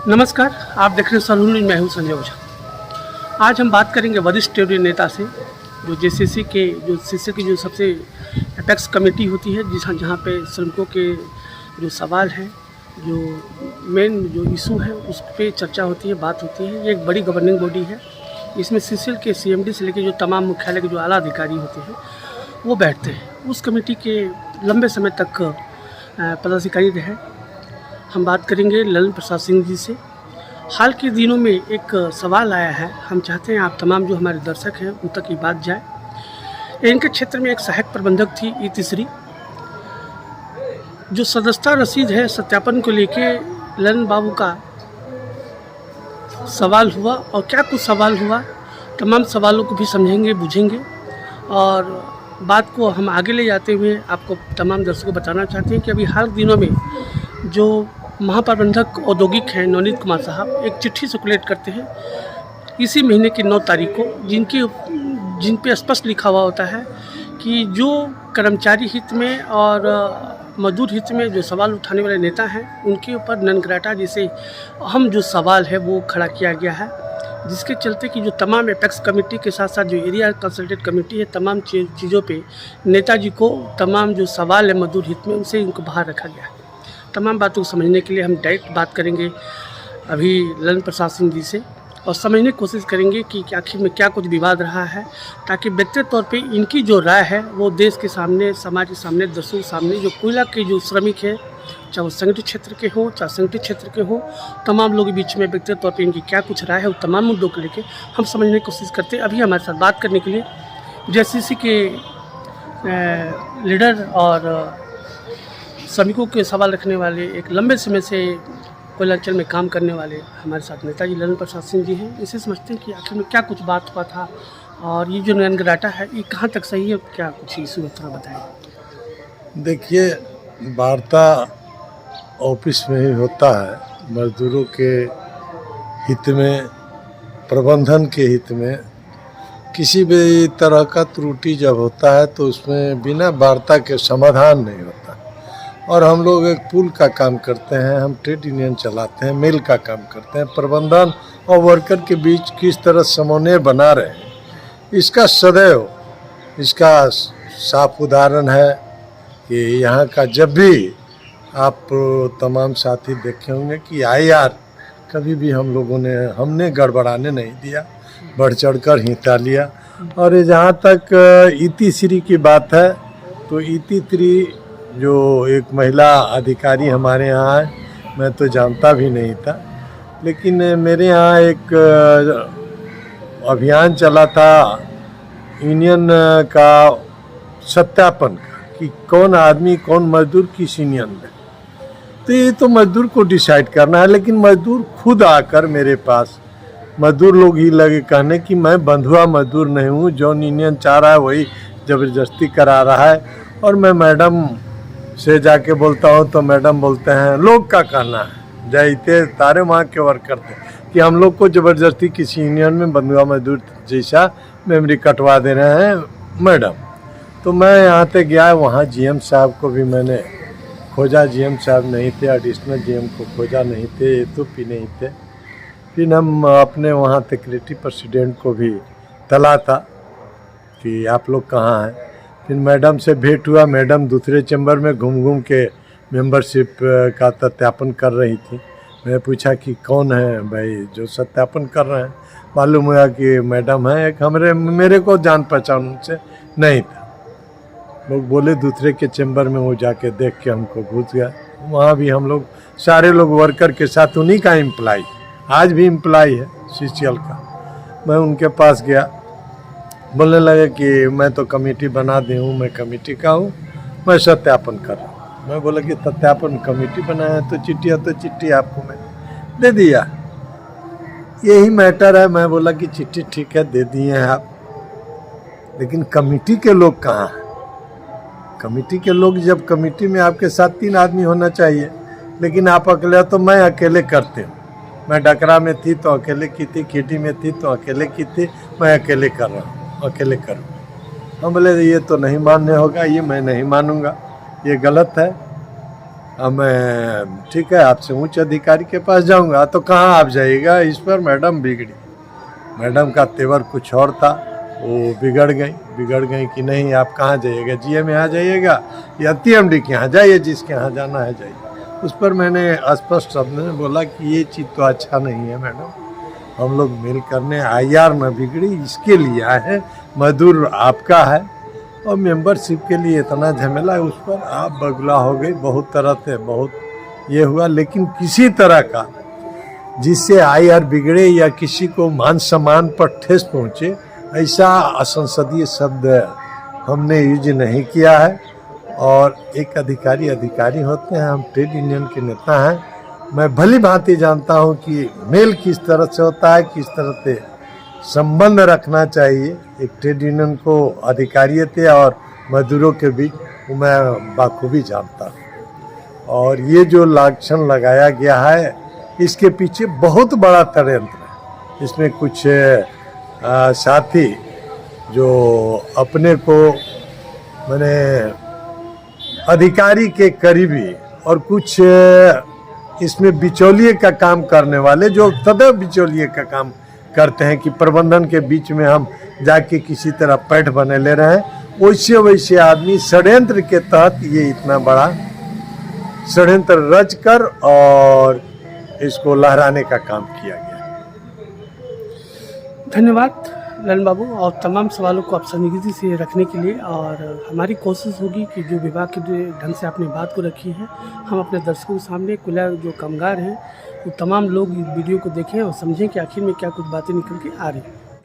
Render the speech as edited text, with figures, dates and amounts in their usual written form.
नमस्कार, आप देख रहे हैं सलून न्यूज़। मैं हूं संजय ओझा। आज हम बात करेंगे वरिष्ठ ट्रेड यूनियन नेता से, जो जेसीसी की जो सबसे अपेक्स कमेटी होती है, जहाँ पे श्रमिकों के जो सवाल हैं, जो मेन जो इशू है उस पर चर्चा होती है, बात होती है। ये एक बड़ी गवर्निंग बॉडी है। इसमें सीसीएल के सीएमडी से लेकर जो तमाम मुख्यालय के जो आला अधिकारी होते हैं वो बैठते हैं। उस कमेटी के लंबे समय तक पदाधिकारी रहे। हम बात करेंगे ललन प्रसाद सिंह जी से। हाल के दिनों में एक सवाल आया है, हम चाहते हैं आप तमाम जो हमारे दर्शक हैं उन तक ये बात जाए। इनके क्षेत्र में एक सहायक प्रबंधक थी ई तीसरी, जो सदस्यता रसीद है सत्यापन को लेके ललन बाबू का सवाल हुआ, और क्या कुछ सवाल हुआ, तमाम सवालों को भी समझेंगे, बुझेंगे, और बात को हम आगे ले जाते हुए आपको तमाम दर्शकों को बताना चाहते हैं कि अभी हाल दिनों में जो महाप्रबंधक औद्योगिक हैं नवनीत कुमार साहब एक चिट्ठी सर्कुलेट करते हैं इसी महीने की 9 तारीख को, जिन पे स्पष्ट लिखा हुआ होता है कि जो कर्मचारी हित में और मजदूर हित में जो सवाल उठाने वाले नेता हैं उनके ऊपर नन ग्राटा जैसे अहम जो सवाल है वो खड़ा किया गया है, जिसके चलते कि जो तमाम एपेक्स कमेटी के साथ साथ जो एरिया कंसल्टेट कमेटी है, तमाम चीज़ों पे नेताजी को तमाम जो सवाल है मजदूर हित में उनसे इनको बाहर रखा गया है। तमाम बातों को समझने के लिए हम डायरेक्ट बात करेंगे अभी ललन प्रसाद सिंह जी से, और समझने की कोशिश करेंगे कि आखिर में क्या कुछ विवाद रहा है, ताकि व्यक्तिगत तौर पे इनकी जो राय है वो देश के सामने, समाज के सामने, दर्शकों के सामने, जो कोयला के जो श्रमिक है, चाहे वो संगठित क्षेत्र के हों चाहे संगठित क्षेत्र के हों, तमाम लोगों के बीच में व्यक्तिगत तौर पे इनकी क्या कुछ राय है, वो तमाम मुद्दों को लेकर हम समझने की कोशिश करते हैं। अभी हमारे साथ बात करने के लिए जेसीसी के लीडर और श्रमिकों के सवाल रखने वाले, एक लंबे समय से कोयलांचल में काम करने वाले हमारे साथ नेताजी ललन प्रसाद सिंह जी हैं। इसे समझते हैं कि आखिर में क्या कुछ बात हुआ था, और ये जो नन ग्राटा है ये कहाँ तक सही है, क्या कुछ इशू है, थोड़ा बताएं। देखिए, वार्ता ऑफिस में ही होता है, मजदूरों के हित में, प्रबंधन के हित में। किसी भी तरह का त्रुटि जब होता है तो उसमें बिना वार्ता के समाधान नहीं होता। और हम लोग एक पुल का काम करते हैं, हम ट्रेड यूनियन चलाते हैं, मेल का काम करते हैं। प्रबंधन और वर्कर के बीच किस तरह समन्वय बना रहे हैं, इसका सदैव इसका साफ उदाहरण है कि यहाँ का जब भी आप तमाम साथी देखे होंगे कि आईआर कभी भी हमने गड़बड़ाने नहीं दिया, बढ़ चढ़कर हिस्सा लिया। और ये जहाँ तक ई3 की बात है तो ई3 जो एक महिला अधिकारी हमारे यहाँ है, मैं तो जानता भी नहीं था, लेकिन मेरे यहाँ एक अभियान चला था यूनियन का सत्यापन का कि कौन आदमी, कौन मजदूर किस यूनियन में। तो ये तो मजदूर को डिसाइड करना है, लेकिन मजदूर खुद आकर मेरे पास, मजदूर लोग ही लगे कहने कि मैं बंधुआ मजदूर नहीं हूँ, जो यूनियन चाह रहा है वही ज़बरदस्ती करा रहा है। और मैं मैडम से जाके बोलता हूँ तो मैडम बोलते हैं लोग का कहना है, जाइते तारे वहाँ के वर्क करते कि हम लोग को ज़बरदस्ती किसी यूनियन में बंधुआ मजदूर जैसा मेमोरी कटवा दे रहे हैं मैडम। तो मैं यहाँ तक गया, वहाँ जीएम साहब को भी मैंने खोजा, जीएम साहब नहीं थे, एडिशनल जीएम को खोजा, नहीं थे, ये तो भी नहीं थे। फिर हम अपने वहाँ सेक्रेटरी प्रेसिडेंट को भी तला था कि आप लोग कहाँ हैं। फिर मैडम से भेंट हुआ, मैडम दूसरे चैम्बर में घूम घूम के मेंबरशिप का सत्यापन कर रही थी। मैं पूछा कि कौन है भाई जो सत्यापन कर रहे हैं, मालूम हुआ कि मैडम है एक, मेरे को जान पहचान उनसे नहीं था। लोग बोले दूसरे के चैम्बर में, वो जाके देख के हमको घुस गया। वहाँ भी हम लोग सारे लोग वर्कर के साथ, उन्हीं का एम्प्लाई, आज भी एम्प्लाई है सीसीएल का। मैं उनके पास गया, बोलने लगे कि मैं तो कमेटी बना दी हूँ, मैं कमेटी का हूँ, मैं सत्यापन कर रहा हूँ। मैं बोला कि सत्यापन कमेटी बनाया तो चिट्ठी आपको मैं दे दिया, यही मैटर है। मैं बोला कि चिट्ठी ठीक है दे दिए हैं आप, लेकिन कमेटी के लोग कहाँ हैं? कमेटी के लोग, जब कमेटी में आपके साथ 3 आदमी होना चाहिए, लेकिन आप अकेले, तो मैं अकेले करते हूँ। मैं डकरा में थी तो अकेले की थी, केटी में थी तो अकेले की थी, मैं अकेले कर रहा हूँ, अकेले करूँ। हम बोले ये तो नहीं मानने होगा, ये मैं नहीं मानूंगा, ये गलत है। अब मैं ठीक है आपसे उच्च अधिकारी के पास जाऊंगा, तो कहाँ आप जाइएगा, इस पर मैडम बिगड़ी। मैडम का तेवर कुछ और था, वो बिगड़ गई कि नहीं आप कहाँ जाइएगा, जीएम यहाँ जाइएगा या टीएमडी के यहाँ जाइए, जिसके यहाँ जाना है जाइए। उस पर मैंने स्पष्ट शब्द में बोला कि ये चीज़ तो अच्छा नहीं है मैडम, हम लोग मिल करने आईआर न बिगड़ी इसके लिए आए हैं, मजदूर आपका है और मेंबरशिप के लिए इतना झमेला है, उस पर आप बगला हो गई, बहुत तरह से बहुत ये हुआ, लेकिन किसी तरह का जिससे आईआर बिगड़े या किसी को मान सम्मान पर ठेस पहुँचे ऐसा असंसदीय शब्द हमने यूज नहीं किया है। और एक अधिकारी होते हैं, हम ट्रेड यूनियन के नेता हैं, मैं भली भांति जानता हूं कि मेल किस तरह से होता है, किस तरह से संबंध रखना चाहिए एक ट्रेड यूनियन को अधिकारियत और मजदूरों के बीच, वो मैं बाखूबी जानता हूँ। और ये जो लांछन लगाया गया है इसके पीछे बहुत बड़ा षड्यंत्र है। इसमें कुछ साथी जो अपने को मैंने अधिकारी के करीबी और कुछ इसमें बिचौलिए का काम करने वाले, जो सदैव बिचौलिए का काम करते हैं कि प्रबंधन के बीच में हम जाके किसी तरह पैठ बने ले रहे हैं, वैसे आदमी षड्यंत्र के तहत ये इतना बड़ा षड्यंत्र रच कर और इसको लहराने का काम किया गया। धन्यवाद ललन बाबू, और तमाम सवालों को आप संजीदगी से रखने के लिए। और हमारी कोशिश होगी कि जो विभाग के ढंग से आपने बात को रखी है, हम अपने दर्शकों के सामने खुला जो कामगार हैं वो तमाम लोग वीडियो को देखें और समझें कि आखिर में क्या कुछ बातें निकल के आ रही हैं।